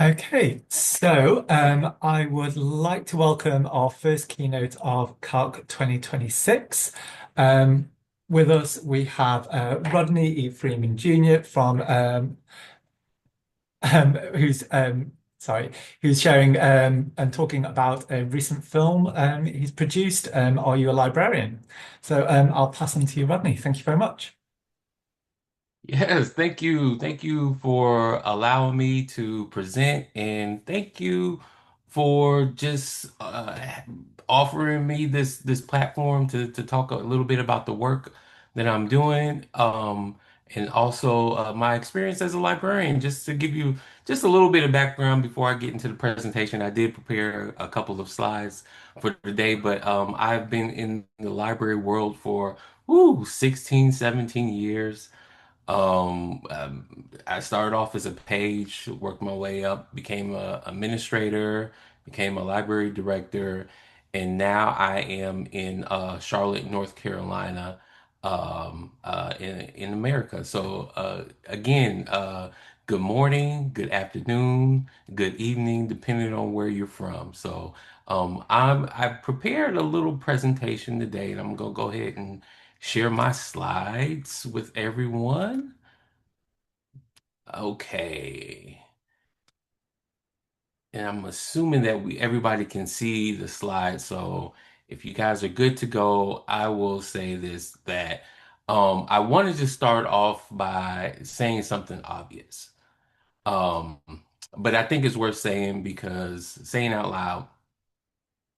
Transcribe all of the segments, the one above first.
Okay, I would like to welcome our first keynote of Calc 2026. Um, with us, we have Rodney E. Freeman Jr. from who's who's sharing and talking about a recent film he's produced. Are you a librarian? I'll pass on to you, Rodney. Thank you very much. Yes, thank you. Thank you for allowing me to present, and thank you for just offering me this platform to talk a little bit about the work that I'm doing, and also my experience as a librarian. Just to give you just a little bit of background before I get into the presentation, I did prepare a couple of slides for today, but I've been in the library world for 16, 17 years. I started off as a page, worked my way up, became a administrator, became a library director, and now I am in Charlotte, North Carolina, in America. Good morning, good afternoon, good evening, depending on where you're from. I've prepared a little presentation today, and I'm gonna go ahead and share my slides with everyone. Okay. And I'm assuming that everybody can see the slide. So if you guys are good to go, I will say this that I wanted to start off by saying something obvious. Um, but I think it's worth saying because saying out loud,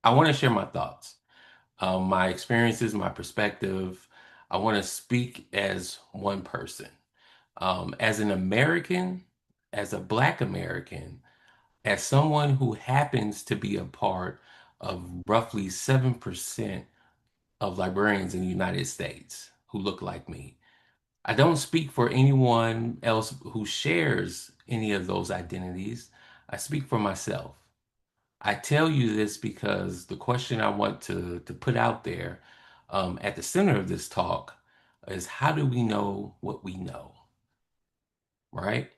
I want to share my thoughts, my experiences, my perspective. I want to speak as one person. As an American, as a Black American, as someone who happens to be a part of roughly 7% of librarians in the United States who look like me, I don't speak for anyone else who shares any of those identities. I speak for myself. I tell you this because the question I want to put out there at the center of this talk is how do we know what we know, right?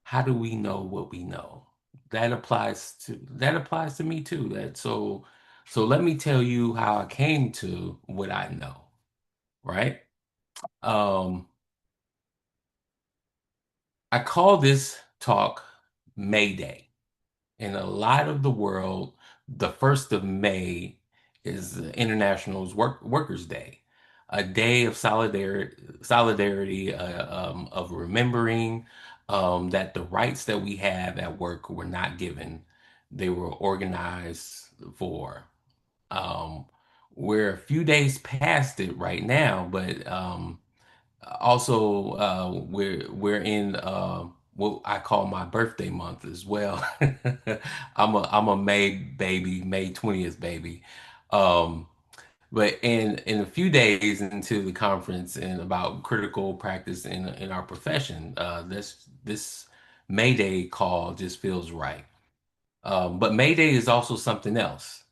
How do we know what we know? That applies to me too. So let me tell you how I came to what I know, right? Um, I call this talk May Day. In a lot of the world, the 1st of May is the Workers' Day, a day of solidarity, of remembering that the rights that we have at work were not given; they were organized for. Um, we're a few days past it right now, but also we're in what I call my birthday month as well. I'm a May baby, May 20th baby. Um, but in a few days into the conference and about critical practice in our profession, this May Day call just feels right. But May Day is also something else.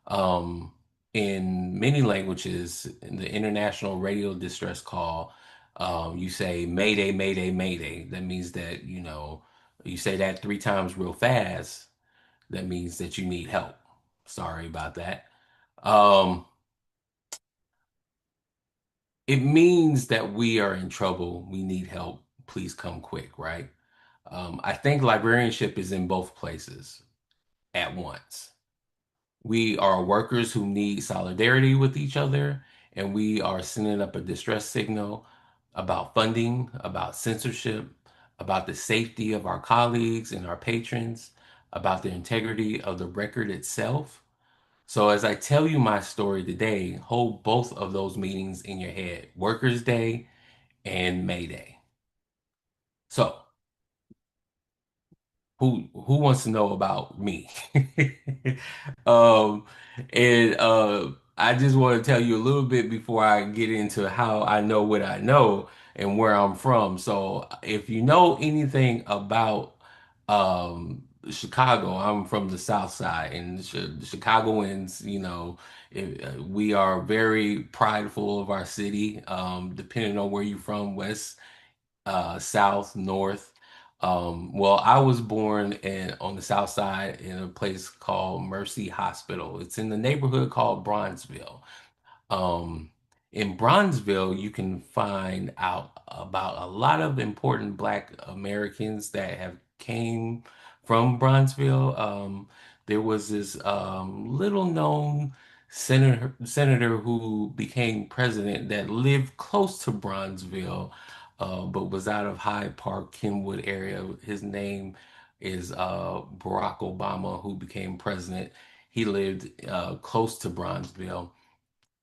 Um, in many languages, in the international radio distress call, you say Mayday, Mayday, Mayday. That means that, you say that three times real fast. That means that you need help. Sorry about that. Um, it means that we are in trouble. We need help. Please come quick, right? I think librarianship is in both places at once. We are workers who need solidarity with each other, and we are sending up a distress signal about funding, about censorship, about the safety of our colleagues and our patrons, about the integrity of the record itself. So, as I tell you my story today, hold both of those meanings in your head: Workers' Day and May Day. So, who wants to know about me? um and I just want to tell you a little bit before I get into how I know what I know and where I'm from. So if you know anything about Chicago, I'm from the South Side, and Chicagoans, we are very prideful of our city, depending on where you're from, west, south, north. Well, I was born on the South Side in a place called Mercy Hospital. It's in the neighborhood called Bronzeville. Um, in Bronzeville, you can find out about a lot of important Black Americans that have came from Bronzeville. There was this little known senator who became president that lived close to Bronzeville, but was out of Hyde Park, Kenwood area. His name is Barack Obama, who became president. He lived close to Bronzeville.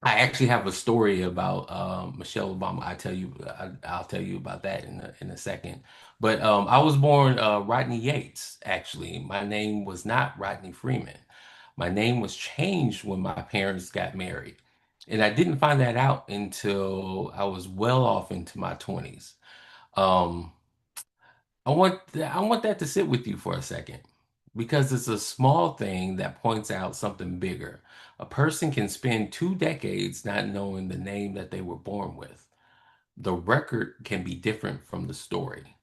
I actually have a story about Michelle Obama. I'll tell you about that in a second. But I was born Rodney Yates. Actually, my name was not Rodney Freeman. My name was changed when my parents got married, and I didn't find that out until I was well off into my 20s. Um, I want that to sit with you for a second because it's a small thing that points out something bigger. A person can spend 2 decades not knowing the name that they were born with. The record can be different from the story,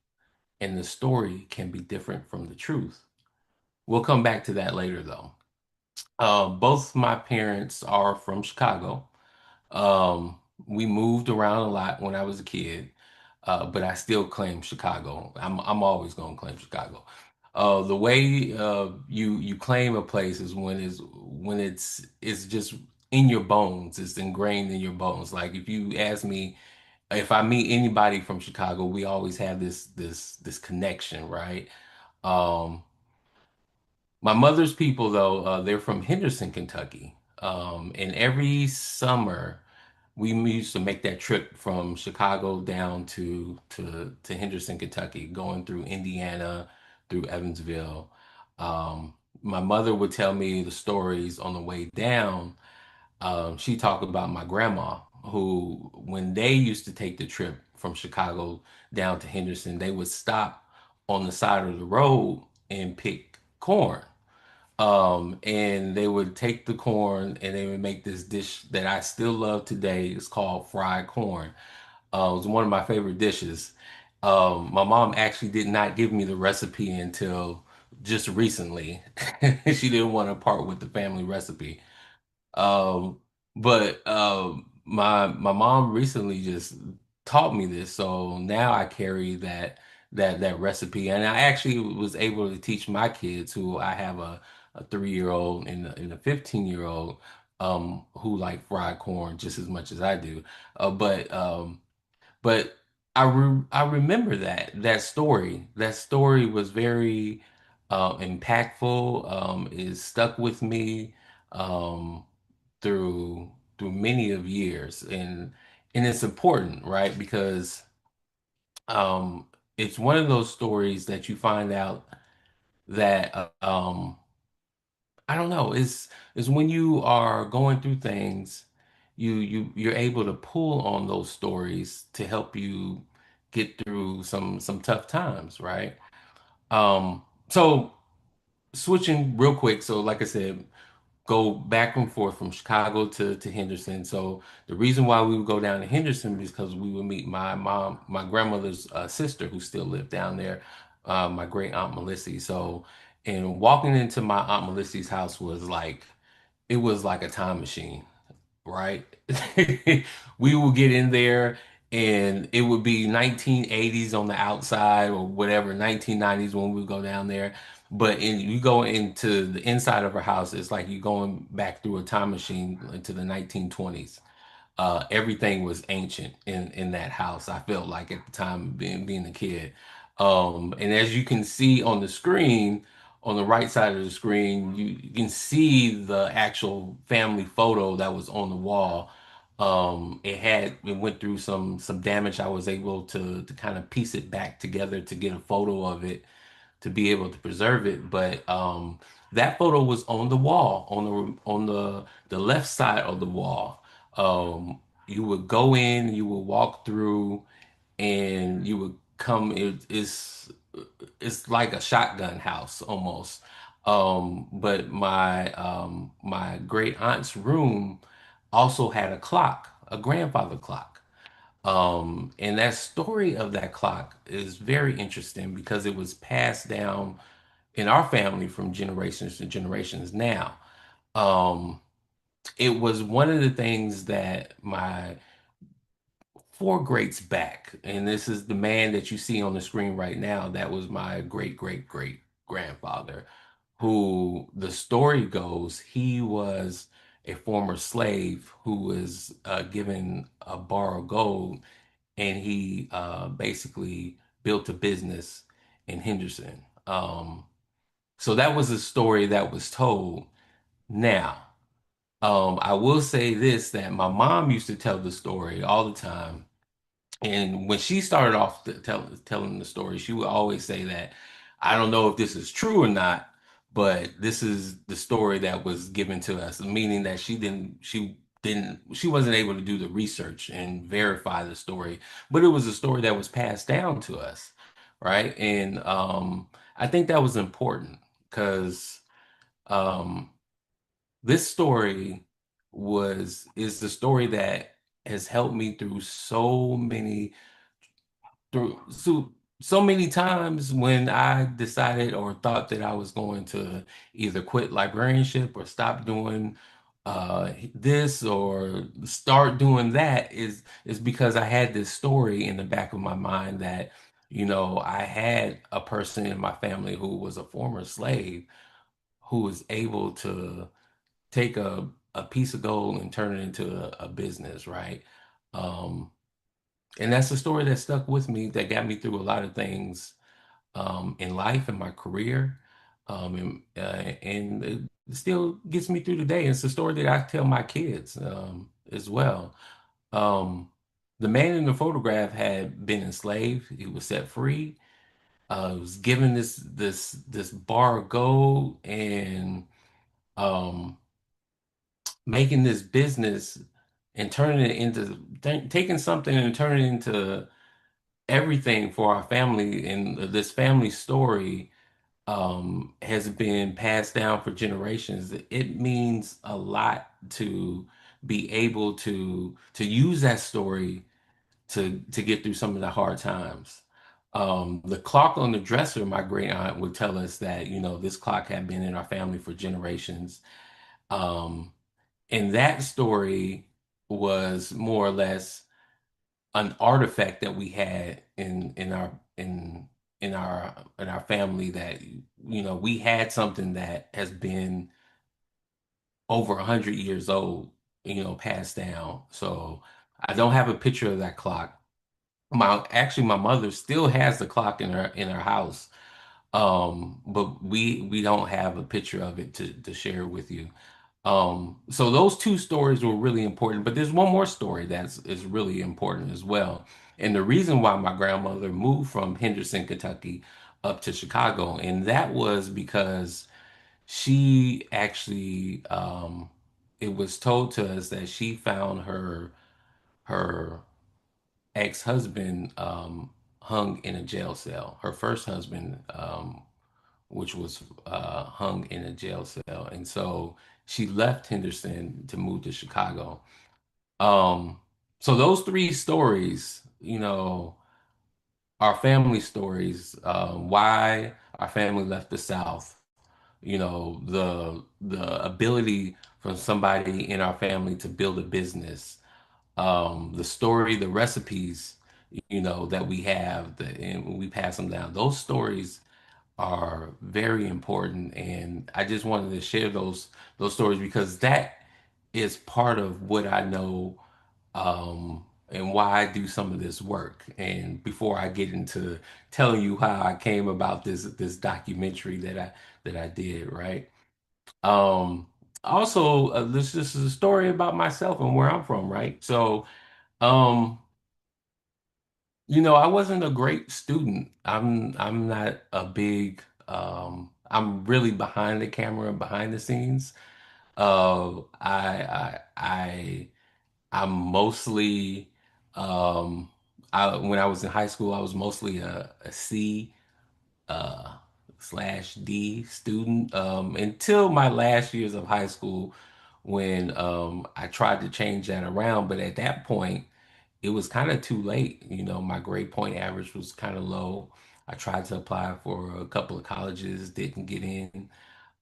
and the story can be different from the truth. We'll come back to that later, though. Both my parents are from Chicago. Um, we moved around a lot when I was a kid, but I still claim Chicago. I'm always gonna claim Chicago. The way you claim a place is when it's just in your bones. It's ingrained in your bones. Like if you ask me if I meet anybody from Chicago, we always have this connection, right? Um, my mother's people, though, they're from Henderson, Kentucky. And every summer, we used to make that trip from Chicago down to Henderson, Kentucky, going through Indiana, through Evansville. My mother would tell me the stories on the way down. She talked about my grandma, who, when they used to take the trip from Chicago down to Henderson, they would stop on the side of the road and pick corn. And they would take the corn and they would make this dish that I still love today. It's called fried corn. It was one of my favorite dishes. My mom actually did not give me the recipe until just recently. She didn't want to part with the family recipe. Um, but my mom recently just taught me this, so now I carry that recipe, and I actually was able to teach my kids, who I have a 3-year old and a 15-year-old, who like fried corn just as much as I do. But I remember that story. That story was very impactful. It stuck with me. Um, through many of years, and it's important, right? Because it's one of those stories that you find out that I don't know, it's when you are going through things, you're able to pull on those stories to help you get through some tough times, right? So switching real quick, so like I said, go back and forth from Chicago to Henderson. So the reason why we would go down to Henderson is because we would meet my grandmother's sister who still lived down there, my great aunt Melissy. So, and walking into my aunt Melissy's house was like, it was like a time machine, right? We would get in there and it would be 1980s on the outside or whatever, 1990s when we go down there. But you go into the inside of her house, it's like you going back through a time machine into the 1920s. Everything was ancient in that house. I felt like at the time being a kid. And as you can see on the screen, on the right side of the screen, you can see the actual family photo that was on the wall. It went through some damage. I was able to kind of piece it back together to get a photo of it to be able to preserve it. But that photo was on the wall, on the left side of the wall. You would go in, you would walk through, and you would come. It's like a shotgun house almost. But my great aunt's room also had a clock, a grandfather clock. And that story of that clock is very interesting because it was passed down in our family from generations to generations now. Um, it was one of the things that my four greats back, and this is the man that you see on the screen right now, that was my great great great grandfather, who the story goes he was a former slave who was given a bar of gold, and he basically built a business in Henderson. So that was a story that was told. Now, I will say this, that my mom used to tell the story all the time. And when she started off telling the story, she would always say that, I don't know if this is true or not, but this is the story that was given to us, meaning that she wasn't able to do the research and verify the story, but it was a story that was passed down to us, right? And I think that was important because um, this story is the story that has helped me through so many times when I decided or thought that I was going to either quit librarianship or stop doing this or start doing that, is because I had this story in the back of my mind that, I had a person in my family who was a former slave who was able to take a piece of gold and turn it into a business, right? Um, and that's the story that stuck with me, that got me through a lot of things in life and my career. And it still gets me through the day. It's a story that I tell my kids as well. Um, the man in the photograph had been enslaved. He was set free. Was given this bar of gold, and um, making this business and turning it into taking something and turning it into everything for our family. And this family story has been passed down for generations. It means a lot to be able to use that story to get through some of the hard times. The clock on the dresser, my great aunt would tell us that, this clock had been in our family for generations. Um, and that story was more or less an artifact that we had in our family, that we had something that has been over 100 years old, passed down. So I don't have a picture of that clock. My mother still has the clock in her house, but we don't have a picture of it to share with you. So those two stories were really important, but there's one more story that's is really important as well. And the reason why my grandmother moved from Henderson, Kentucky, up to Chicago, and that was because she actually, it was told to us that she found her ex-husband hung in a jail cell. Her first husband, which was hung in a jail cell. And so she left Henderson to move to Chicago. Um, so those three stories, are family stories. Why our family left the South, the ability from somebody in our family to build a business, the story, the recipes, that we have, and we pass them down. Those stories are very important, and I just wanted to share those stories because that is part of what I know, and why I do some of this work. And before I get into telling you how I came about this documentary that I did, right? Um, Also, this is a story about myself and where I'm from, right? So, um, I wasn't a great student. I'm not a big I'm really behind the camera and behind the scenes. I'm mostly when I was in high school, I was mostly a C uh slash D student until my last years of high school, when I tried to change that around. But at that point, it was kind of too late. My grade point average was kind of low. I tried to apply for a couple of colleges, didn't get in.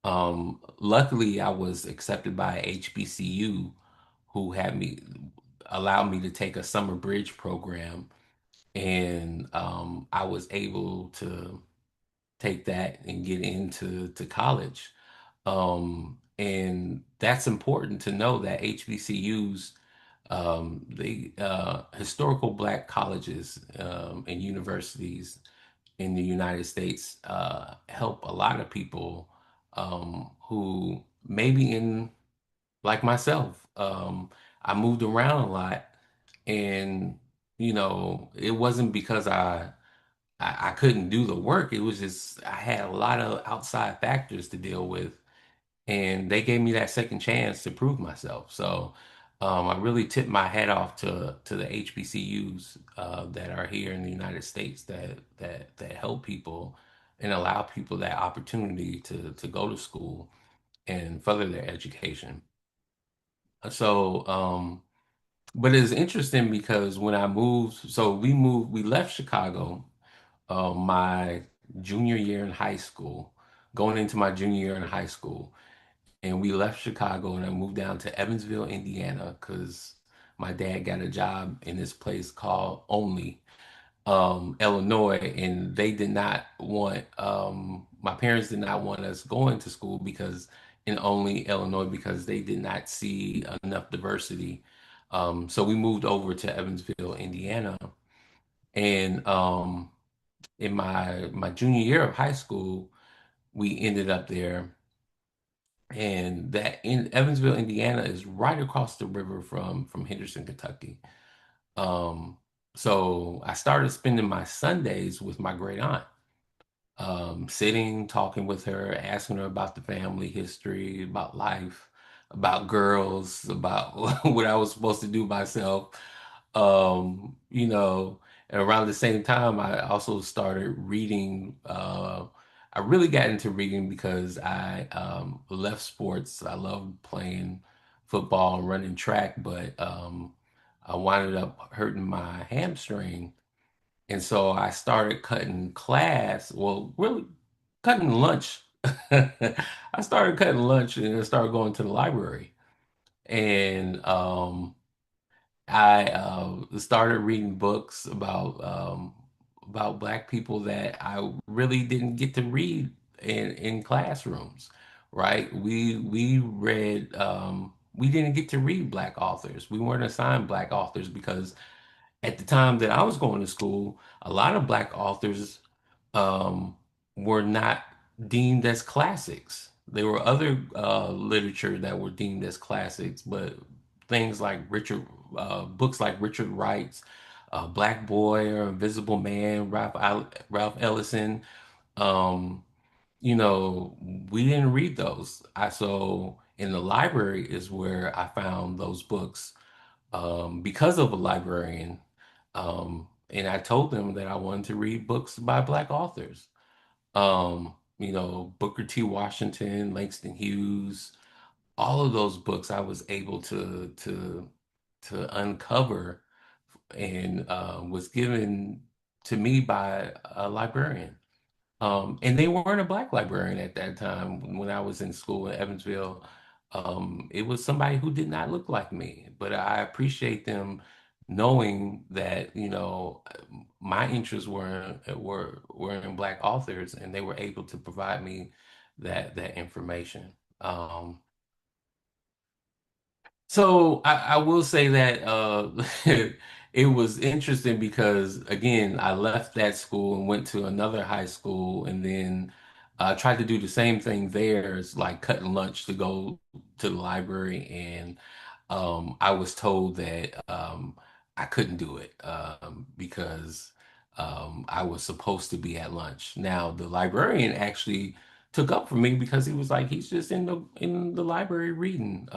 Luckily, I was accepted by HBCU, who allowed me to take a summer bridge program, and I was able to take that and get into college. And that's important to know that HBCUs, the historical Black colleges and universities in the United States, help a lot of people who maybe like myself. I moved around a lot, and it wasn't because I couldn't do the work. It was just I had a lot of outside factors to deal with, and they gave me that second chance to prove myself. So I really tip my hat off to the HBCUs that are here in the United States that help people and allow people that opportunity to go to school and further their education. So, but it's interesting because when I moved, so we left Chicago my junior year in high school, going into my junior year in high school. And we left Chicago and I moved down to Evansville, Indiana, because my dad got a job in this place called Only, Illinois, and they did not want, my parents did not want us going to school because in Only, Illinois, because they did not see enough diversity. So we moved over to Evansville, Indiana, and in my junior year of high school, we ended up there, and that in Evansville, Indiana, is right across the river from Henderson, Kentucky. Um, so I started spending my Sundays with my great aunt, sitting, talking with her, asking her about the family history, about life, about girls, about what I was supposed to do myself. And around the same time, I also started reading. I really got into reading because I left sports. I loved playing football and running track, but I wound up hurting my hamstring. And so I started cutting class, well, really cutting lunch. I started cutting lunch and I started going to the library. And I started reading books about Black people that I really didn't get to read in classrooms, right? We didn't get to read Black authors. We weren't assigned Black authors because at the time that I was going to school, a lot of Black authors um, were not deemed as classics. There were other literature that were deemed as classics, but things like books like Richard Wright's Black Boy or Invisible Man, Ralph Ellison. Um, we didn't read those. So in the library is where I found those books because of a librarian. And I told them that I wanted to read books by Black authors. Booker T. Washington, Langston Hughes, all of those books I was able to uncover and was given to me by a librarian. And they weren't a Black librarian at that time when I was in school in Evansville. It was somebody who did not look like me, but I appreciate them knowing that, my interests were in Black authors, and they were able to provide me that information. So I will say that it was interesting because again, I left that school and went to another high school, and then tried to do the same thing there. It's like cutting lunch to go to the library, and I was told that I couldn't do it because I was supposed to be at lunch. Now, the librarian actually took up for me because he was like, he's just in the library reading.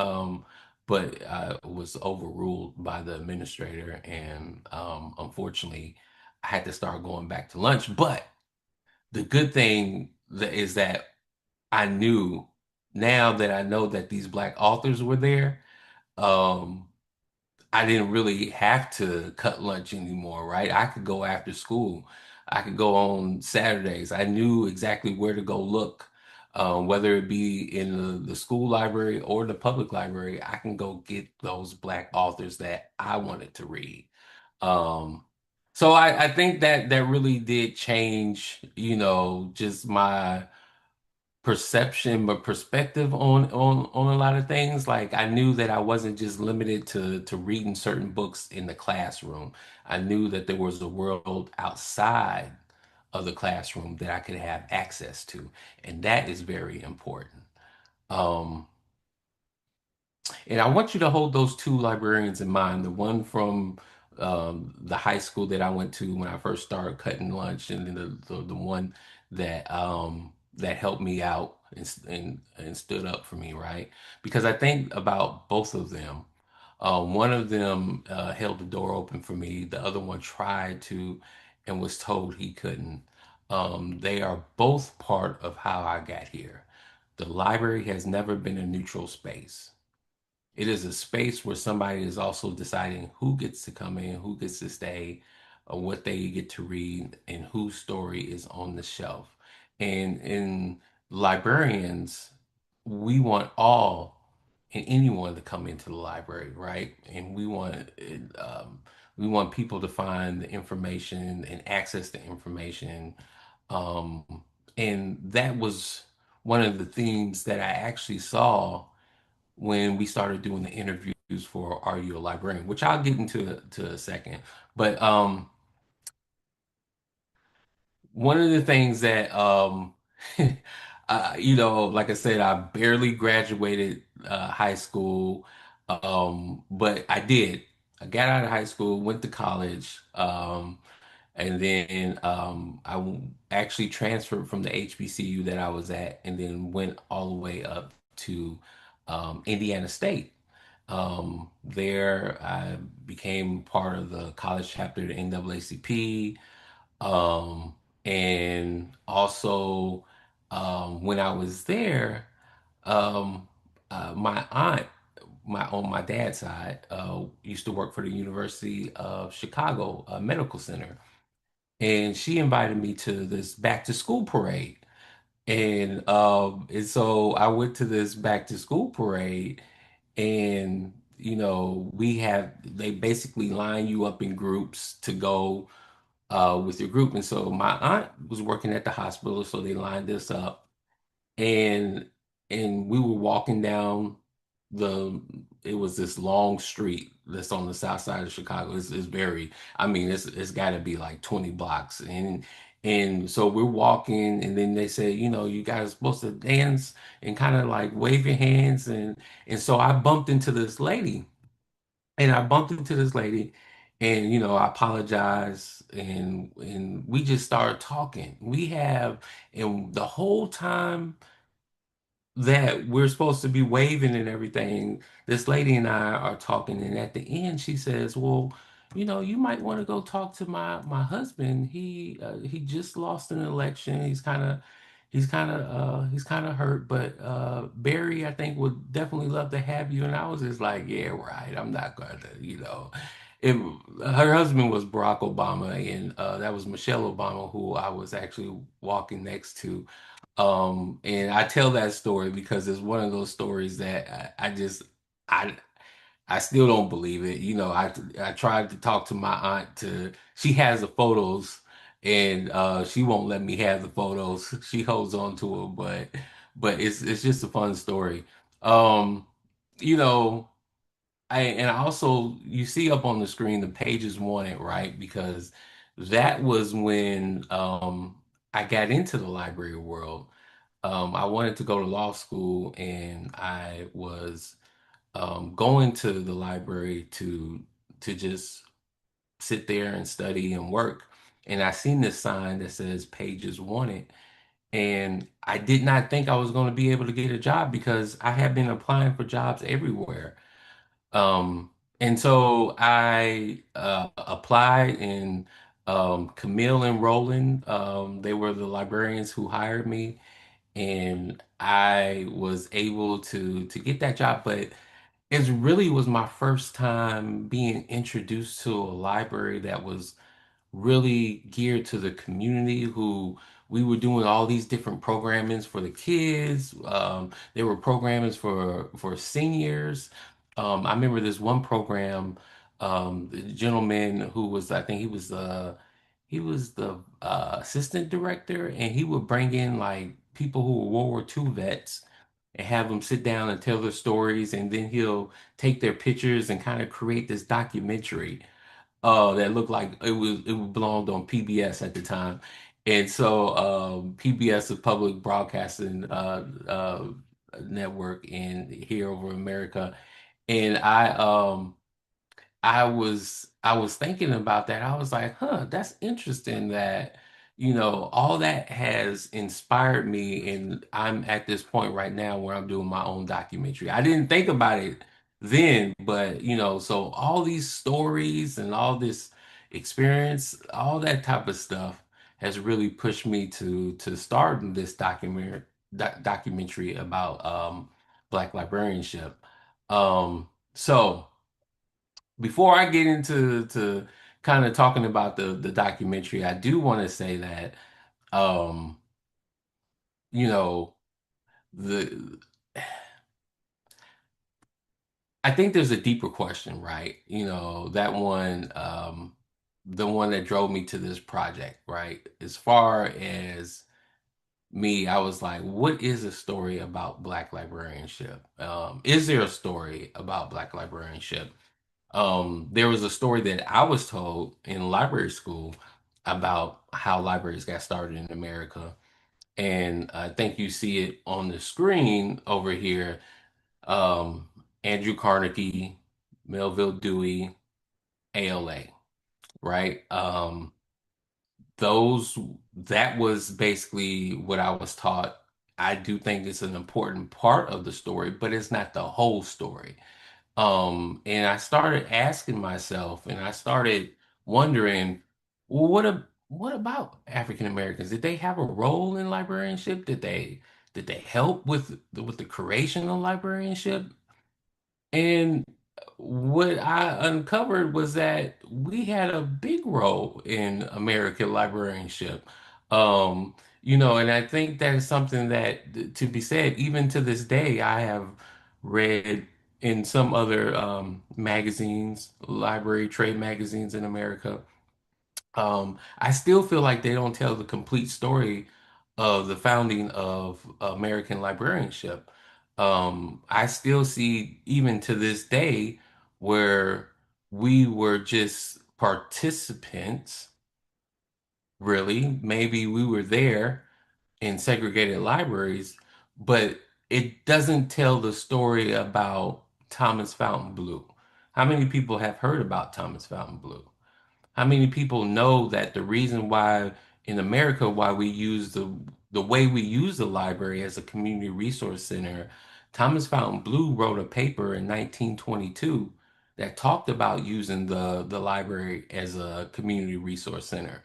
But I was overruled by the administrator, and unfortunately, I had to start going back to lunch. But the good thing is that I knew now that I know that these Black authors were there. Um, I didn't really have to cut lunch anymore, right? I could go after school. I could go on Saturdays. I knew exactly where to go look, whether it be in the school library or the public library. I can go get those Black authors that I wanted to read. Um, so I think that that really did change, just my perception but perspective on a lot of things. Like I knew that I wasn't just limited to reading certain books in the classroom. I knew that there was a world outside of the classroom that I could have access to, and that is very important. um and I want you to hold those two librarians in mind, the one from the high school that I went to when I first started cutting lunch, and then the one that helped me out and stood up for me, right? Because I think about both of them. One of them held the door open for me. The other one tried to and was told he couldn't. They are both part of how I got here. The library has never been a neutral space. It is a space where somebody is also deciding who gets to come in, who gets to stay, what they get to read, and whose story is on the shelf. And in librarians, we want all and anyone to come into the library, right? And we want people to find the information and access the information. Um, and that was one of the themes that I actually saw when we started doing the interviews for Are You a Librarian, which I'll get into to a second. But one of the things that like I said, I barely graduated high school, but I did. I got out of high school, went to college, and then actually transferred from the HBCU that I was at, and then went all the way up to Indiana State. There, I became part of the college chapter of the NAACP. Um, and also, when I was there, um, my aunt, on my dad's side, used to work for the University of Chicago Medical Center, and she invited me to this back to school parade. And so I went to this back to school parade, and they basically line you up in groups to go with your group. And so my aunt was working at the hospital, so they lined us up, and we were walking down the it was this long street that's on the south side of Chicago. It's very, I mean, it's got to be like 20 blocks. And so we're walking, and then they say, you guys are supposed to dance and kind of like wave your hands. And so I bumped into this lady, and I apologized, and we just started talking. And the whole time that we're supposed to be waving and everything, this lady and I are talking, and at the end she says, "Well, you might want to go talk to my husband. He just lost an election. He's kind of hurt, but Barry, I think, would definitely love to have you." And I was just like, "Yeah, right. I'm not going to." It, Her husband was Barack Obama, and that was Michelle Obama, who I was actually walking next to. And I tell that story because it's one of those stories that I I still don't believe it. I tried to talk to my aunt she has the photos, and she won't let me have the photos. She holds on to them, but it's just a fun story. Um, you know, I also, you see up on the screen the pages wanted, right? Because that was when I got into the library world. I wanted to go to law school, and I was going to the library to just sit there and study and work. And I seen this sign that says pages wanted. And I did not think I was going to be able to get a job because I had been applying for jobs everywhere. Um, and so I applied, and Camille and Roland, they were the librarians who hired me, and I was able to get that job. But it really was my first time being introduced to a library that was really geared to the community who we were doing all these different programmings for the kids. There were programmings for seniors. I remember this one program, the gentleman who was, I think he was the assistant director, and he would bring in like people who were World War II vets and have them sit down and tell their stories, and then he'll take their pictures and kind of create this documentary that looked like it belonged on PBS at the time. And so PBS, the public broadcasting network in here over America. And I was thinking about that. I was like, huh, that's interesting that, all that has inspired me, and I'm at this point right now where I'm doing my own documentary. I didn't think about it then, but so all these stories and all this experience, all that type of stuff has really pushed me to start this documentary about Black librarianship. So before I get into kind of talking about the documentary, I do want to say that um, you know, the I think there's a deeper question, right? That one, the one that drove me to this project, right? As far as me, I was like, what is a story about Black librarianship? Is there a story about Black librarianship? There was a story that I was told in library school about how libraries got started in America. And I think you see it on the screen over here. Um, Andrew Carnegie, Melville Dewey, ALA, right? Those that was basically what I was taught. I do think it's an important part of the story, but it's not the whole story. And I started asking myself, and I started wondering, well, what about African Americans? Did they have a role in librarianship? Did they help with the creation of librarianship? And what I uncovered was that we had a big role in American librarianship. And I think that is something that to be said, even to this day, I have read in some other magazines, library trade magazines in America. I still feel like they don't tell the complete story of the founding of American librarianship. I still see, even to this day, where we were just participants, really. Maybe we were there in segregated libraries, but it doesn't tell the story about Thomas Fountain Blue. How many people have heard about Thomas Fountain Blue? How many people know that the reason why in America why we use the way we use the library as a community resource center, Thomas Fountain Blue wrote a paper in 1922 that talked about using the library as a community resource center.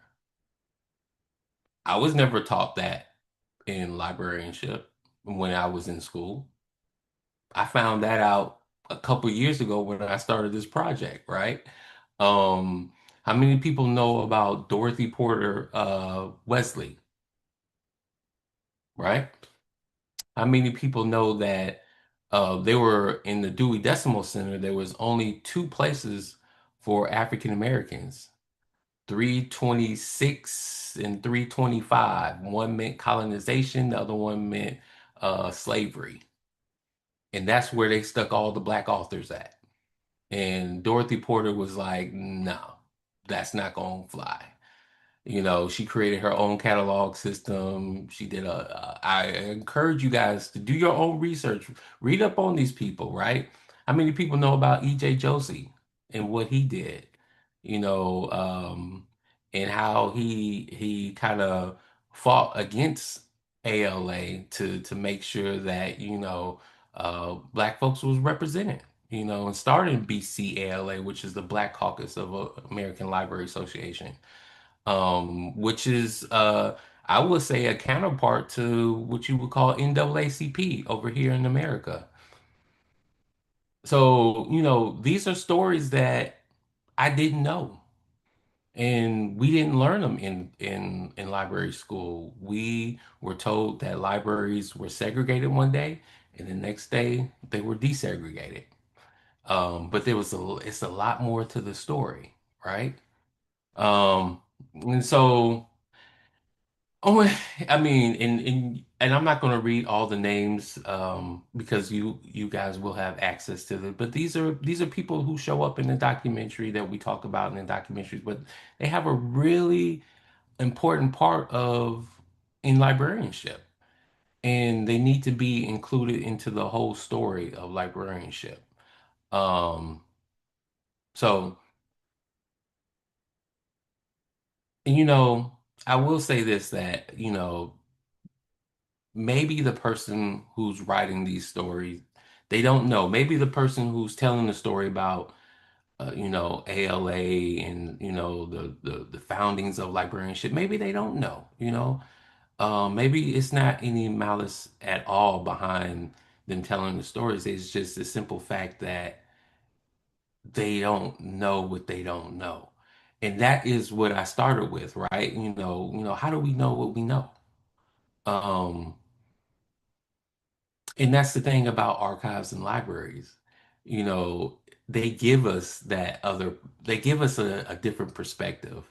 I was never taught that in librarianship when I was in school. I found that out a couple years ago when I started this project, right? Um, how many people know about Dorothy Porter Wesley, right? How many people know that they were in the Dewey Decimal Center? There was only two places for African Americans, 326 and 325. One meant colonization, the other one meant slavery. And that's where they stuck all the black authors at. And Dorothy Porter was like, no, that's not going to fly. She created her own catalog system. I encourage you guys to do your own research. Read up on these people, right? How many people know about E.J. Josie and what he did? You know, um, and how he kind of fought against ALA to make sure that, black folks was represented, and started BCALA, which is the Black Caucus of American Library Association, which is I would say a counterpart to what you would call NAACP over here in America. So, these are stories that I didn't know. And we didn't learn them in library school. We were told that libraries were segregated one day, and the next day they were desegregated. But it's a lot more to the story, right? And so, oh, I mean, and I'm not going to read all the names because you guys will have access to them. But these are people who show up in the documentary that we talk about in the documentaries, but they have a really important part of in librarianship, and they need to be included into the whole story of librarianship. Um, so, and, I will say this that, maybe the person who's writing these stories, they don't know. Maybe the person who's telling the story about, ALA and, the foundings of librarianship, maybe they don't know. Maybe it's not any malice at all behind them telling the stories. It's just the simple fact that they don't know what they don't know. And that is what I started with, right? How do we know what we know? Um, and that's the thing about archives and libraries. You know, they give us they give us a different perspective,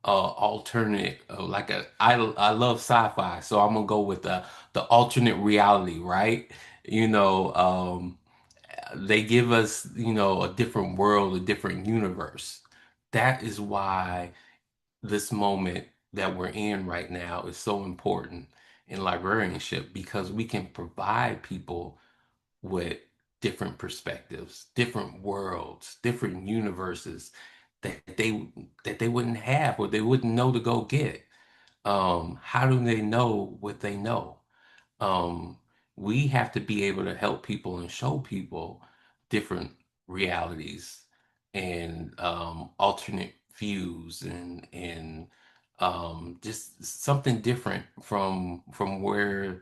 alternate, I love sci-fi, so I'm gonna go with the alternate reality, right? You know, they give us, a different world, a different universe. That is why this moment that we're in right now is so important in librarianship because we can provide people with different perspectives, different worlds, different universes that they wouldn't have or they wouldn't know to go get. How do they know what they know? Um, we have to be able to help people and show people different realities and alternate views and just something different from where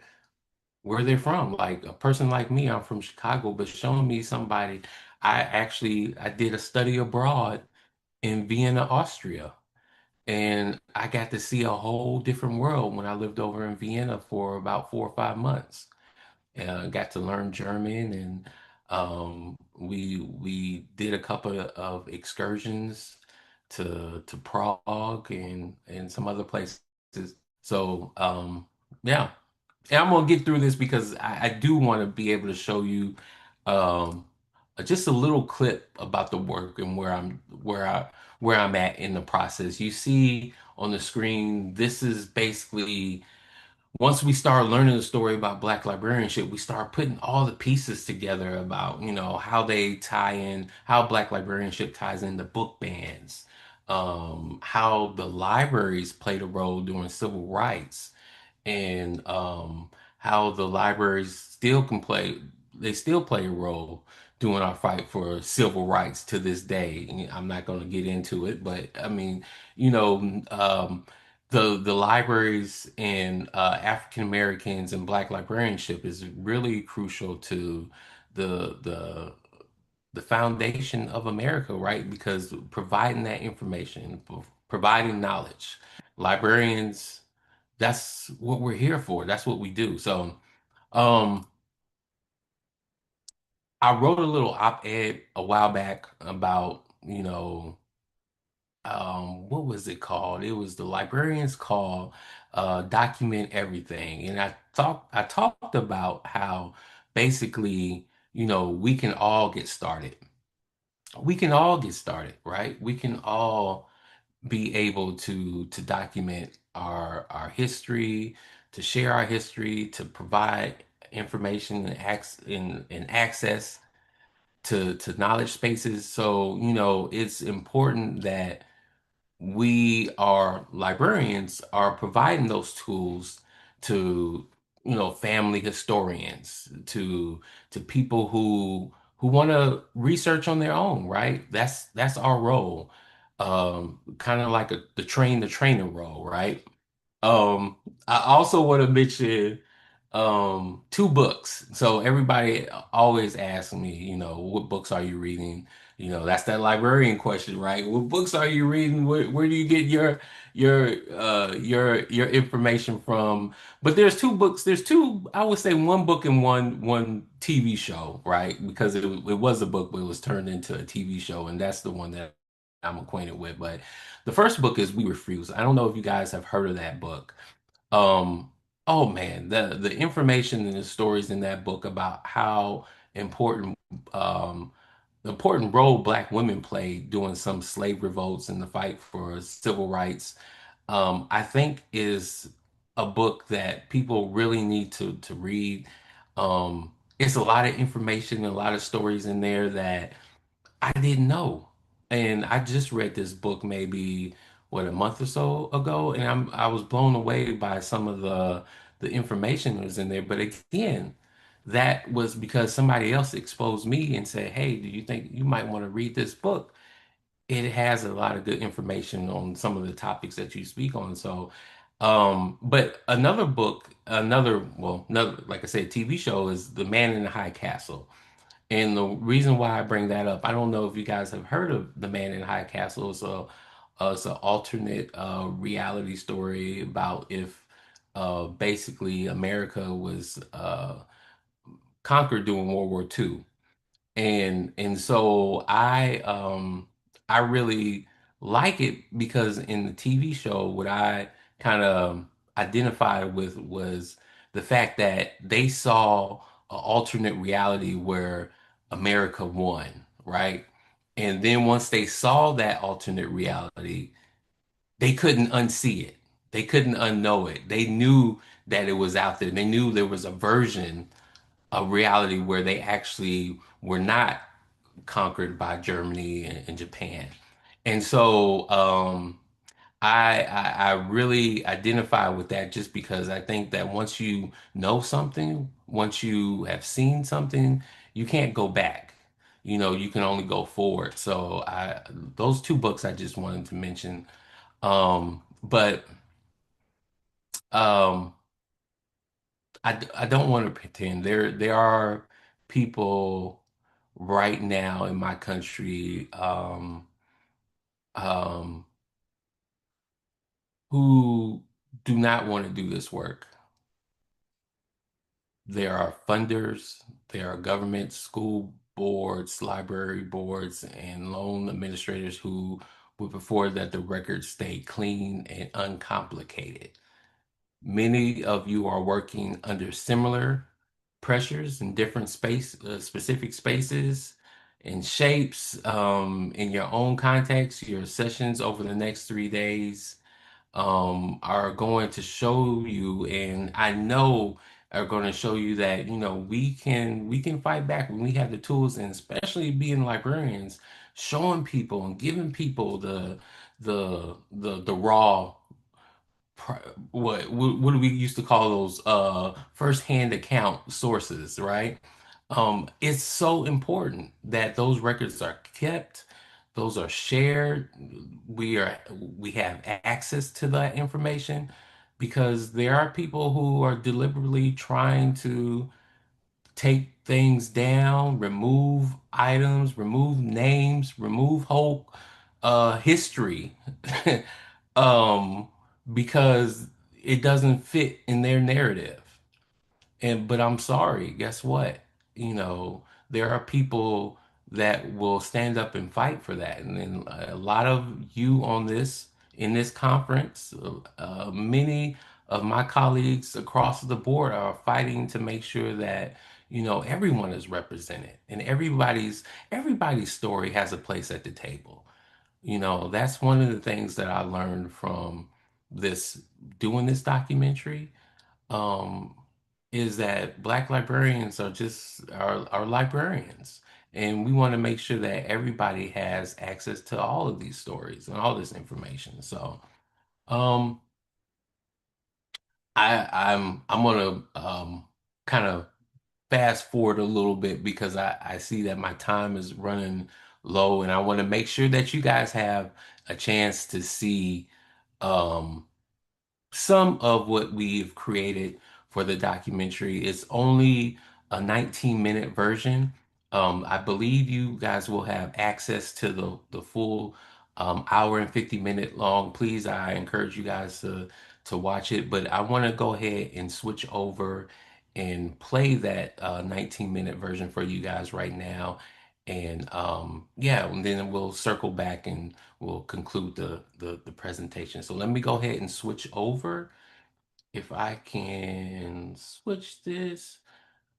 they're from. Like a person like me, I'm from Chicago, but showing me somebody, I did a study abroad in Vienna, Austria. And I got to see a whole different world when I lived over in Vienna for about 4 or 5 months. Got to learn German, and we did a couple of excursions to Prague and some other places. So yeah, and I'm gonna get through this because I do want to be able to show you um, just a little clip about the work and where I'm at in the process. You see on the screen, this is basically once we start learning the story about Black librarianship, we start putting all the pieces together about, how they tie in, how Black librarianship ties into book bans, how the libraries played a role during civil rights, and how the libraries they still play a role during our fight for civil rights to this day. And I'm not going to get into it, but I mean, you know, um, the libraries and African Americans and Black librarianship is really crucial to the the foundation of America, right? Because providing that information, providing knowledge, librarians, that's what we're here for. That's what we do. So, um, I wrote a little op-ed a while back about, what was it called? It was the Librarian's Call, Document Everything. And I talked about how basically, we can all get started. We can all get started, right? We can all be able to document our history, to share our history, to provide information and access to knowledge spaces. So, it's important that we are librarians are providing those tools to family historians, to people who want to research on their own, right? That's our role. Kind of like the trainer role, right? I also want to mention Two books. So everybody always asks me, what books are you reading? That's that librarian question, right? What books are you reading? Where do you get your information from? But there's two books. There's two, I would say one book and one TV show, right? Because it was a book, but it was turned into a TV show, and that's the one that I'm acquainted with. But the first book is We Refuse. I don't know if you guys have heard of that book. Um, oh man, the information and the stories in that book about how important um the important role Black women played during some slave revolts in the fight for civil rights, I think is a book that people really need to read. It's a lot of information, a lot of stories in there that I didn't know. And I just read this book maybe what a month or so ago, and I was blown away by some of the information that was in there. But again, that was because somebody else exposed me and said, "Hey, do you think you might want to read this book? It has a lot of good information on some of the topics that you speak on." So, but another book, another, like I said, TV show is The Man in the High Castle. And the reason why I bring that up, I don't know if you guys have heard of The Man in High Castle. It's an alternate reality story about if basically America was conquered during World War II. And so I really like it because in the TV show, what I kind of identified with was the fact that they saw an alternate reality where America won, right? And then once they saw that alternate reality, they couldn't unsee it. They couldn't unknow it. They knew that it was out there. They knew there was a version of reality where they actually were not conquered by Germany and Japan. And so I really identify with that just because I think that once you know something, once you have seen something, you can't go back. You can only go forward. So I those two books I just wanted to mention. But um I don't want to pretend there are people right now in my country um, who do not want to do this work. There are funders, there are government, school boards, library boards, and loan administrators who would prefer that the records stay clean and uncomplicated. Many of you are working under similar pressures in different specific spaces and shapes in your own context. Your sessions over the next 3 days are going to show you, and I know are going to show you that we can fight back when we have the tools, and especially being librarians, showing people and giving people the raw pri- what do we used to call those first-hand account sources, right? It's so important that those records are kept, those are shared. We have access to that information because there are people who are deliberately trying to take things down, remove items, remove names, remove whole history, um, because it doesn't fit in their narrative. And but I'm sorry, guess what? There are people that will stand up and fight for that. And then a lot of you on this in this conference, many of my colleagues across the board are fighting to make sure that everyone is represented and everybody's story has a place at the table. That's one of the things that I learned from this doing this documentary um, is that Black librarians are just are librarians, and we want to make sure that everybody has access to all of these stories and all this information. So, um, I'm gonna kind of fast forward a little bit because I see that my time is running low, and I want to make sure that you guys have a chance to see um some of what we've created for the documentary. It's only a 19-minute version. I believe you guys will have access to the full hour and 50-minute long. Please, I encourage you guys to watch it. But I want to go ahead and switch over and play that 19-minute version for you guys right now. And yeah, and then we'll circle back and we'll conclude the presentation. So let me go ahead and switch over. If I can switch this,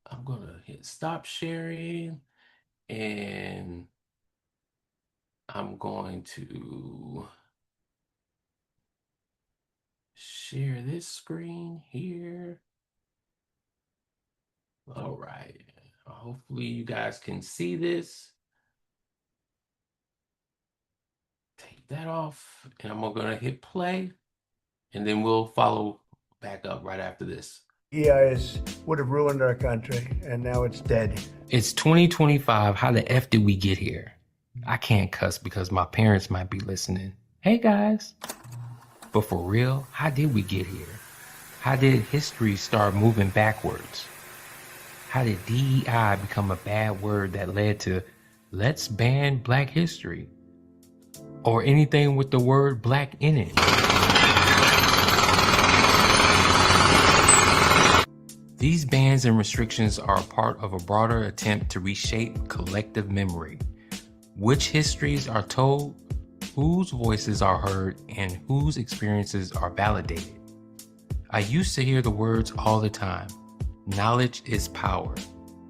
I'm gonna hit stop sharing and I'm going to share this screen here. All right. Hopefully you guys can see this. Take that off and I'm gonna hit play and then we'll follow back up right after this. EIS would have ruined our country and now it's dead. It's 2025. How the F did we get here? I can't cuss because my parents might be listening. Hey guys. But for real, how did we get here? How did history start moving backwards? How did DEI become a bad word that led to let's ban Black history? Or anything with the word Black in it? These bans and restrictions are a part of a broader attempt to reshape collective memory. Which histories are told, whose voices are heard, and whose experiences are validated. I used to hear the words all the time. Knowledge is power.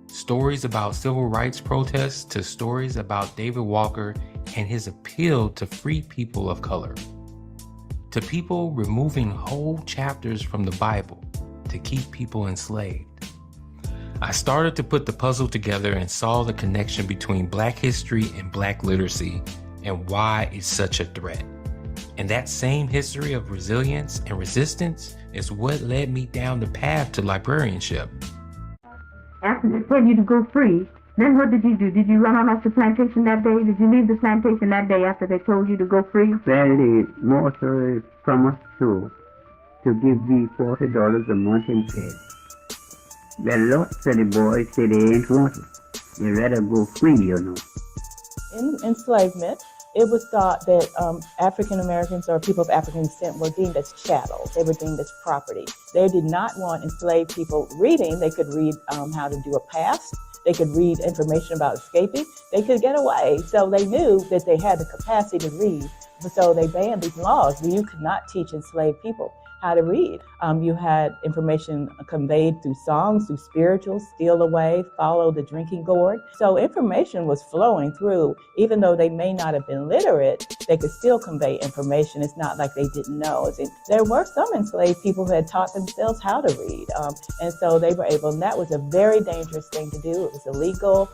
Stories about civil rights protests to stories about David Walker and his appeal to free people of color. To people removing whole chapters from the Bible to keep people enslaved. I started to put the puzzle together and saw the connection between Black history and Black literacy and why it's such a threat. And that same history of resilience and resistance is what led me down the path to librarianship. After they told you to go free, then what did you do? Did you run on off the plantation that day? Did you leave the plantation that day after they told you to go free? Well, the master promised to give me $40 a month in pay. Well, lots of the boys say they ain't want it. They rather go free, you know. In enslavement, it was thought that African Americans or people of African descent were deemed as chattels. They were deemed as property. They did not want enslaved people reading. They could read how to do a pass. They could read information about escaping. They could get away. So they knew that they had the capacity to read. So they banned these laws where you could not teach enslaved people how to read. You had information conveyed through songs, through spirituals, steal away, follow the drinking gourd. So information was flowing through. Even though they may not have been literate, they could still convey information. It's not like they didn't know. There were some enslaved people who had taught themselves how to read. And so they were able, and that was a very dangerous thing to do. It was illegal.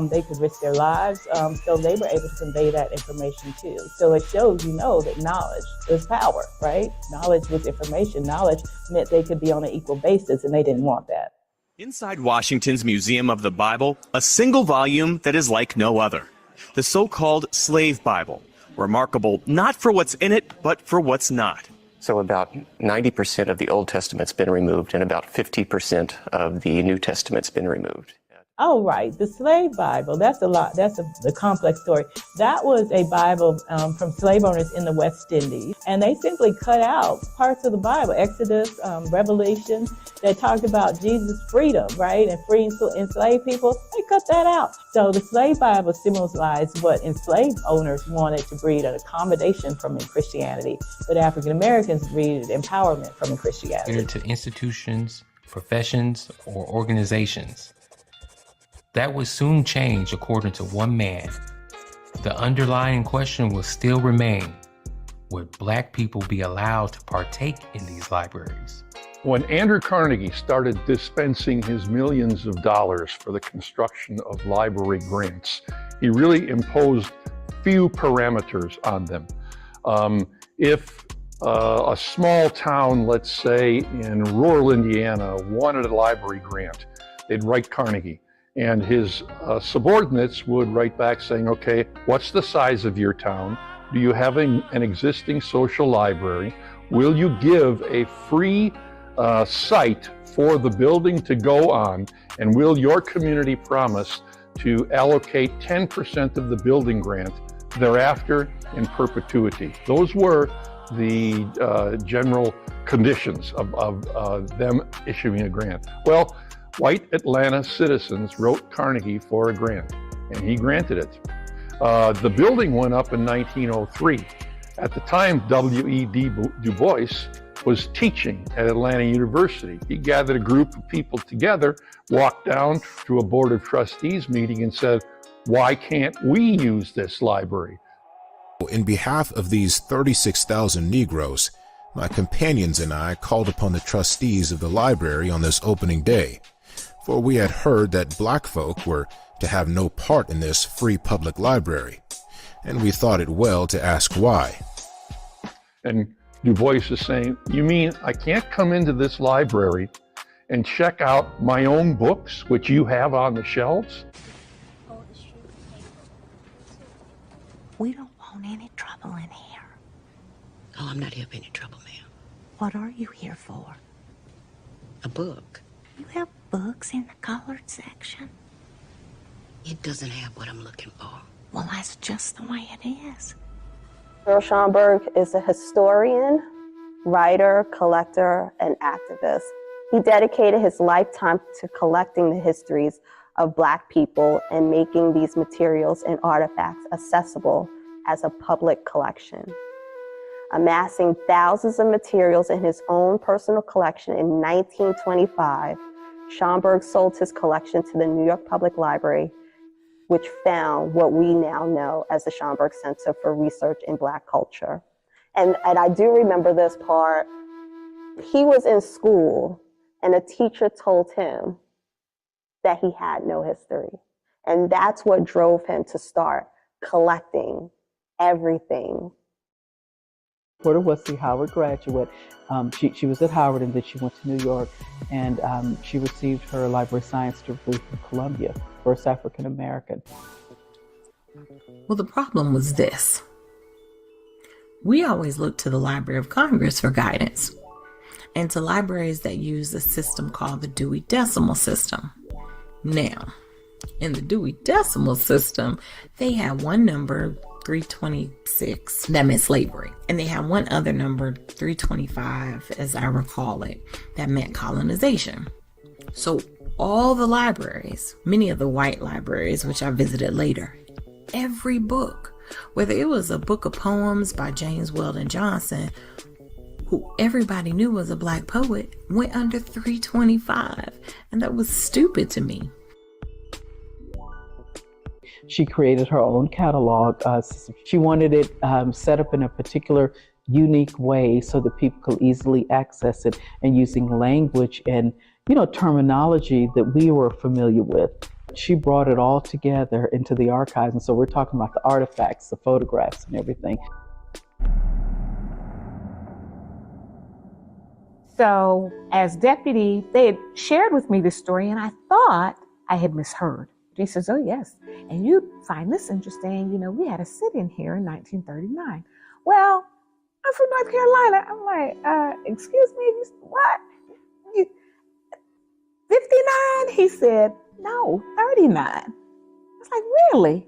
They could risk their lives. So they were able to convey that information too. So it shows, that knowledge is power, right? Knowledge was information. Knowledge meant they could be on an equal basis, and they didn't want that. Inside Washington's Museum of the Bible, a single volume that is like no other. The so-called Slave Bible, remarkable not for what's in it, but for what's not. So about 90% of the Old Testament's been removed and about 50% of the New Testament's been removed. Oh, right. The Slave Bible, that's a lot. That's a complex story. That was a Bible from slave owners in the West Indies. And they simply cut out parts of the Bible, Exodus, Revelation, that talked about Jesus' freedom, right? And freeing enslaved people. They cut that out. So the Slave Bible symbolized what enslaved owners wanted to breed an accommodation from in Christianity, but African Americans breeded empowerment from in Christianity. To institutions, professions, or organizations. That would soon change according to one man. The underlying question will still remain, would Black people be allowed to partake in these libraries? When Andrew Carnegie started dispensing his millions of dollars for the construction of library grants, he really imposed few parameters on them. If a small town, let's say in rural Indiana, wanted a library grant, they'd write Carnegie. And his subordinates would write back saying, okay, what's the size of your town? Do you have an existing social library? Will you give a free site for the building to go on, and will your community promise to allocate 10% of the building grant thereafter in perpetuity? Those were the general conditions of them issuing a grant. Well, white Atlanta citizens wrote Carnegie for a grant, and he granted it. The building went up in 1903. At the time, W.E.B. Du Bois was teaching at Atlanta University. He gathered a group of people together, walked down to a Board of Trustees meeting and said, "Why can't we use this library?" In behalf of these 36,000 Negroes, my companions and I called upon the trustees of the library on this opening day, for we had heard that black folk were to have no part in this free public library, and we thought it well to ask why. And Du Bois is saying, "You mean I can't come into this library and check out my own books, which you have on the shelves?" We don't want any trouble in here. Oh, I'm not here for any trouble, ma'am. What are you here for? A book. You have books in the colored section? It doesn't have what I'm looking for. Well, that's just the way it is. Earl Schomburg is a historian, writer, collector, and activist. He dedicated his lifetime to collecting the histories of Black people and making these materials and artifacts accessible as a public collection. Amassing thousands of materials in his own personal collection in 1925, Schomburg sold his collection to the New York Public Library, which found what we now know as the Schomburg Center for Research in Black Culture. And I do remember this part. He was in school and a teacher told him that he had no history. And that's what drove him to start collecting everything. Porter was the Howard graduate. She was at Howard and then she went to New York, and she received her library science degree from Columbia, first African American. Well, the problem was this. We always look to the Library of Congress for guidance, and to libraries that use a system called the Dewey Decimal System. Now, in the Dewey Decimal System, they had one number, 326, that meant slavery. And they had one other number, 325, as I recall it, that meant colonization. So all the libraries, many of the white libraries, which I visited later, every book, whether it was a book of poems by James Weldon Johnson, who everybody knew was a Black poet, went under 325. And that was stupid to me. She created her own catalog. She wanted it set up in a particular unique way so that people could easily access it, and using language and, terminology that we were familiar with. She brought it all together into the archives. And so we're talking about the artifacts, the photographs and everything. So as deputy, they had shared with me this story and I thought I had misheard. He says, "Oh, yes. And you find this interesting. We had a sit-in here in 1939. Well, I'm from North Carolina. I'm like, excuse me, what? 59? He said, no, 39. I was like, really?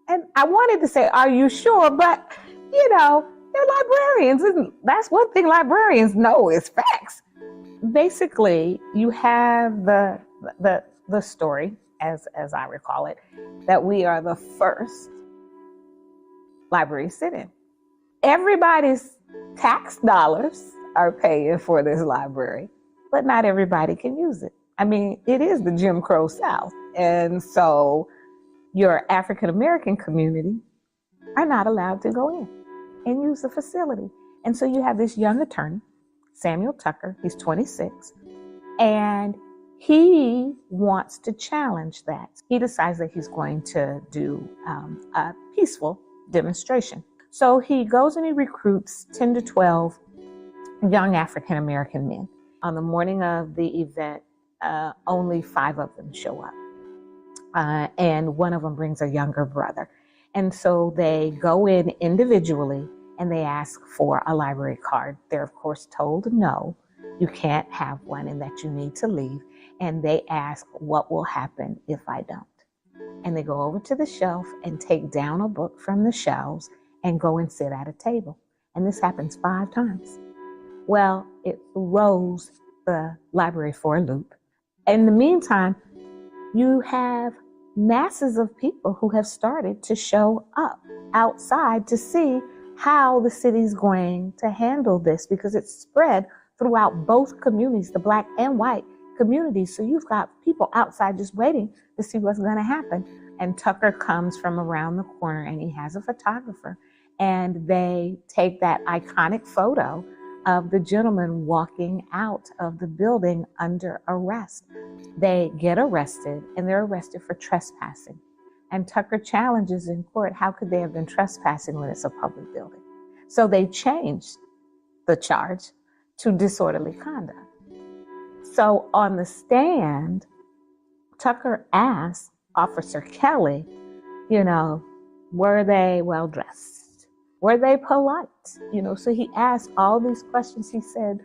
And I wanted to say, are you sure? But, they're librarians. And that's one thing librarians know is facts. Basically, you have the story, as I recall it, that we are the first library sit-in. Everybody's tax dollars are paying for this library, but not everybody can use it. I mean, it is the Jim Crow South. And so your African American community are not allowed to go in and use the facility. And so you have this young attorney, Samuel Tucker, he's 26, and he wants to challenge that. He decides that he's going to do a peaceful demonstration. So he goes and he recruits 10 to 12 young African American men. On the morning of the event, only 5 of them show up. And one of them brings a younger brother. And so they go in individually and they ask for a library card. They're, of course, told no. you can't have one and that you need to leave. And they ask, what will happen if I don't? And they go over to the shelf and take down a book from the shelves and go and sit at a table. And this happens 5 times. Well, it throws the library for a loop. In the meantime, you have masses of people who have started to show up outside to see how the city's going to handle this, because it's spread throughout both communities, the Black and white communities. So you've got people outside just waiting to see what's going to happen. And Tucker comes from around the corner and he has a photographer, and they take that iconic photo of the gentleman walking out of the building under arrest. They get arrested, and they're arrested for trespassing. And Tucker challenges in court, how could they have been trespassing when it's a public building? So they changed the charge to disorderly conduct. So on the stand, Tucker asked Officer Kelly, were they well dressed? Were they polite? So he asked all these questions. He said,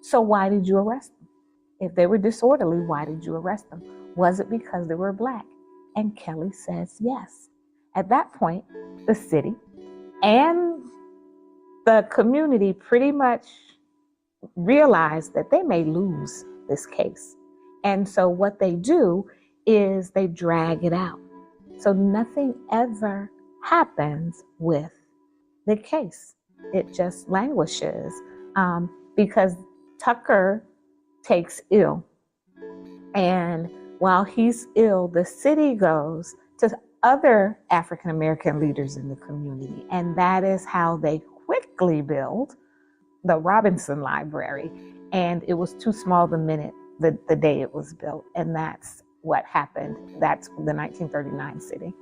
so why did you arrest them? If they were disorderly, why did you arrest them? Was it because they were Black? And Kelly says yes. At that point, the city and the community pretty much realized that they may lose this case. And so what they do is they drag it out. So nothing ever happens with the case. It just languishes because Tucker takes ill. And while he's ill, the city goes to other African American leaders in the community. And that is how they quickly build the Robinson Library. And it was too small the day it was built. And that's what happened. That's the 1939 city.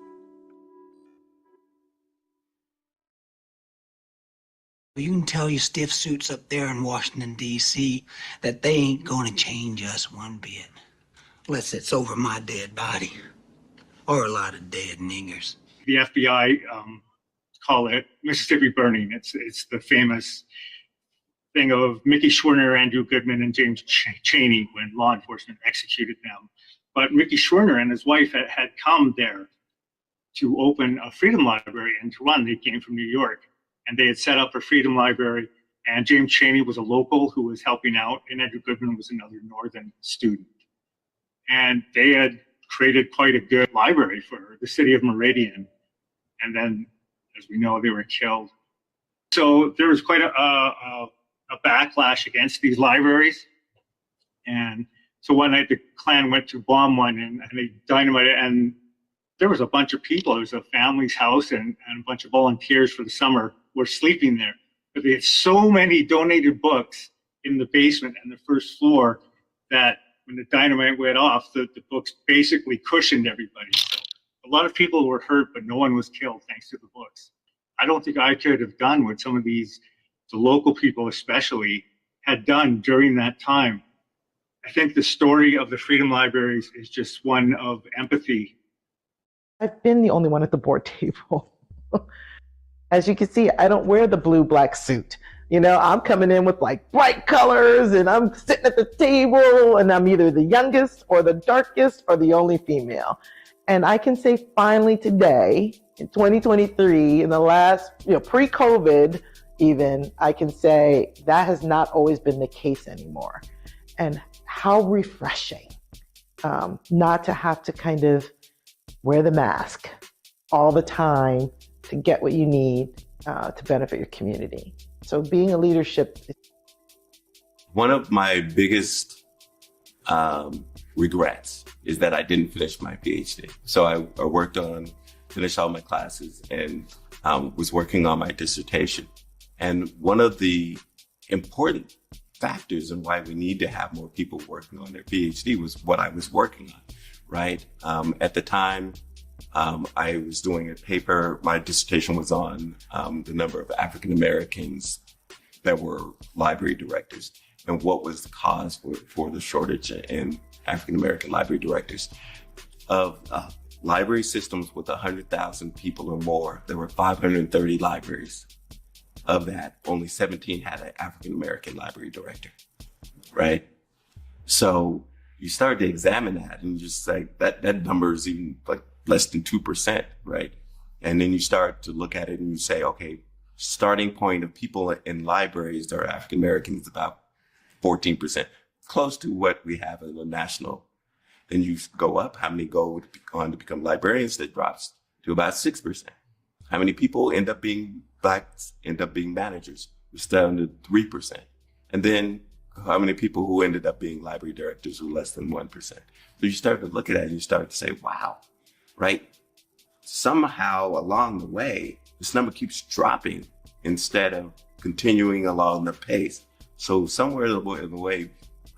You can tell your stiff suits up there in Washington, D.C. that they ain't going to change us one bit. Unless it's over my dead body. Or a lot of dead niggers. The FBI call it Mississippi Burning. It's the famous thing of Mickey Schwerner, Andrew Goodman, and James Chaney when law enforcement executed them. But Mickey Schwerner and his wife had come there to open a Freedom Library in Tehran. They came from New York. And they had set up a Freedom Library, and James Chaney was a local who was helping out, and Andrew Goodman was another Northern student. And they had created quite a good library for the city of Meridian. And then, as we know, they were killed. So there was quite a backlash against these libraries. And so one night the Klan went to bomb one, and they dynamited it, and there was a bunch of people. It was a family's house, and a bunch of volunteers for the summer were sleeping there. But they had so many donated books in the basement and the first floor that when the dynamite went off, the books basically cushioned everybody. So a lot of people were hurt, but no one was killed thanks to the books. I don't think I could have done what some of the local people especially, had done during that time. I think the story of the Freedom Libraries is just one of empathy. I've been the only one at the board table. As you can see, I don't wear the blue-black suit. I'm coming in with like bright colors, and I'm sitting at the table, and I'm either the youngest or the darkest or the only female. And I can say finally today, in 2023, in the last, pre-COVID even, I can say that has not always been the case anymore. And how refreshing not to have to kind of wear the mask all the time to get what you need to benefit your community. So being a leadership. One of my biggest regrets is that I didn't finish my PhD. So I worked on, finished all my classes, and was working on my dissertation. And one of the important factors in why we need to have more people working on their PhD was what I was working on, right? At the time, I was doing a paper, my dissertation was on the number of African Americans that were library directors and what was the cause for the shortage in African American library directors. Of library systems with 100,000 people or more, there were 530 libraries. Of that, only 17 had an African American library director. right? So you start to examine that and just like that number is even like less than 2%, right? And then you start to look at it and you say, okay, starting point of people in libraries that are African American is about 14%, close to what we have in the national. Then you go up, how many go on to become librarians? That drops to about 6%. How many people end up being blacks, end up being managers? It's down to 3%. And then how many people who ended up being library directors were less than 1%. So you start to look at it and you start to say, wow, right? Somehow along the way, this number keeps dropping instead of continuing along the pace. So somewhere in the way,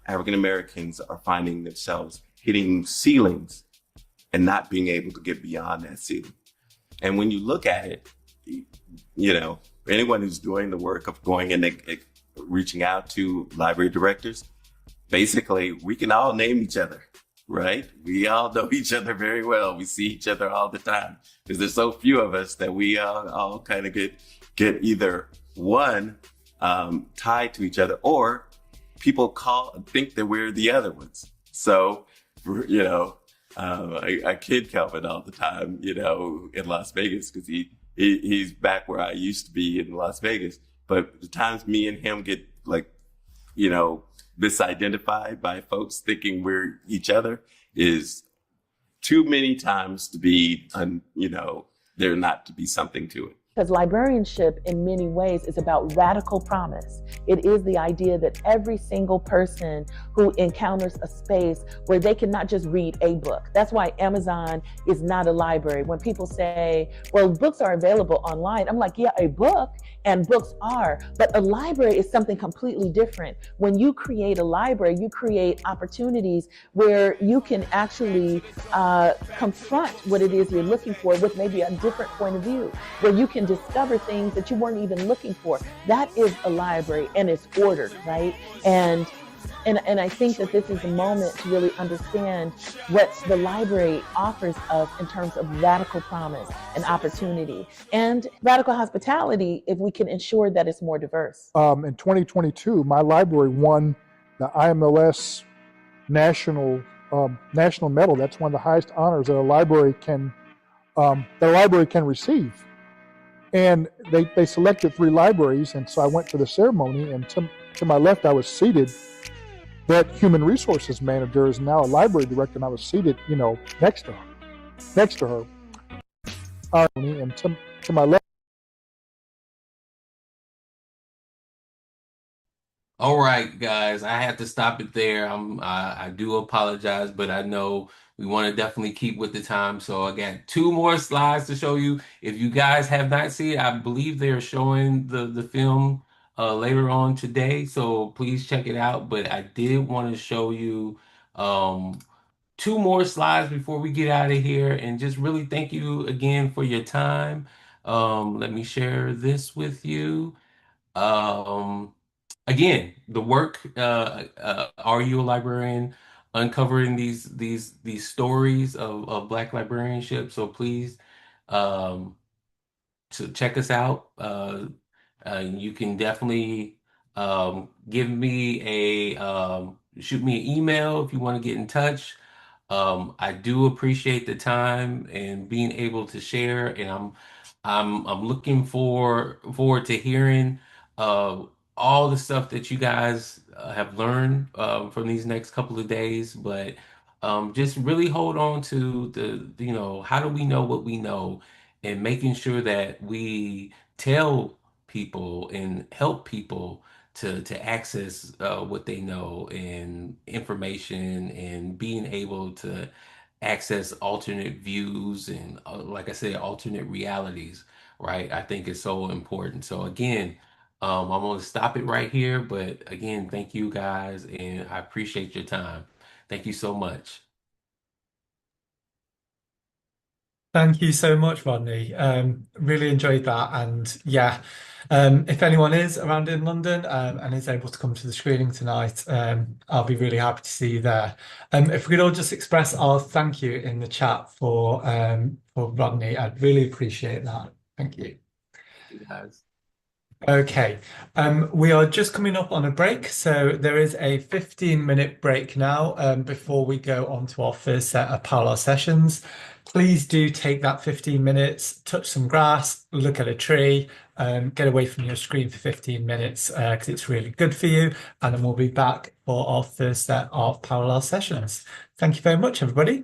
African Americans are finding themselves hitting ceilings and not being able to get beyond that ceiling. And when you look at it, you know, anyone who's doing the work of going and reaching out to library directors, basically we can all name each other, right? We all know each other very well. We see each other all the time because there's so few of us that we all kind of get either one tied to each other, or people think that we're the other ones. So, you know, I kid Kelvin all the time, you know, in Las Vegas because he's back where I used to be in Las Vegas. But the times me and him get like, you know, misidentified by folks thinking we're each other is too many times to be, you know, there not to be something to it. Because librarianship in many ways is about radical promise. It is the idea that every single person who encounters a space where they can not just read a book. That's why Amazon is not a library. When people say, well, books are available online, I'm like, yeah, a book and books are, but a library is something completely different. When you create a library, you create opportunities where you can actually confront what it is you're looking for with maybe a different point of view, where you can discover things that you weren't even looking for. That is a library, and it's ordered, right? And I think that this is a moment to really understand what the library offers us in terms of radical promise and opportunity and radical hospitality if we can ensure that it's more diverse. In 2022, my library won the IMLS National Medal. That's one of the highest honors that a library can receive. And they selected 3 libraries, and so I went to the ceremony, and to my left I was seated. That human resources manager is now a library director, and I was seated, you know, next to her. And to my left. All right, guys, I have to stop it there. I do apologize, but I know we want to definitely keep with the time. So I got 2 more slides to show you. If you guys have not seen it, I believe they're showing the film later on today, so please check it out. But I did want to show you 2 more slides before we get out of here, and just really thank you again for your time. Let me share this with you. Again, the work, Are You a Librarian? Uncovering these stories of Black librarianship. So please to check us out. You can definitely give me shoot me an email if you want to get in touch. I do appreciate the time and being able to share, and I'm looking forward to hearing all the stuff that you guys have learned from these next couple of days. But just really hold on to you know, how do we know what we know, and making sure that we tell people and help people to access what they know and information, and being able to access alternate views and like I said, alternate realities, right? I think it's so important. So again, I'm going to stop it right here, but again, thank you guys, and I appreciate your time. Thank you so much. Thank you so much, Rodney. Really enjoyed that. And yeah, if anyone is around in London and is able to come to the screening tonight, I'll be really happy to see you there. If we could all just express our thank you in the chat for Rodney, I'd really appreciate that. Thank you. Thank you guys. Okay, we are just coming up on a break, so there is a 15-minute break now before we go on to our first set of parallel sessions. Please do take that 15 minutes, touch some grass, look at a tree, get away from your screen for 15 minutes because it's really good for you, and then we'll be back for our first set of parallel sessions. Thank you very much, everybody.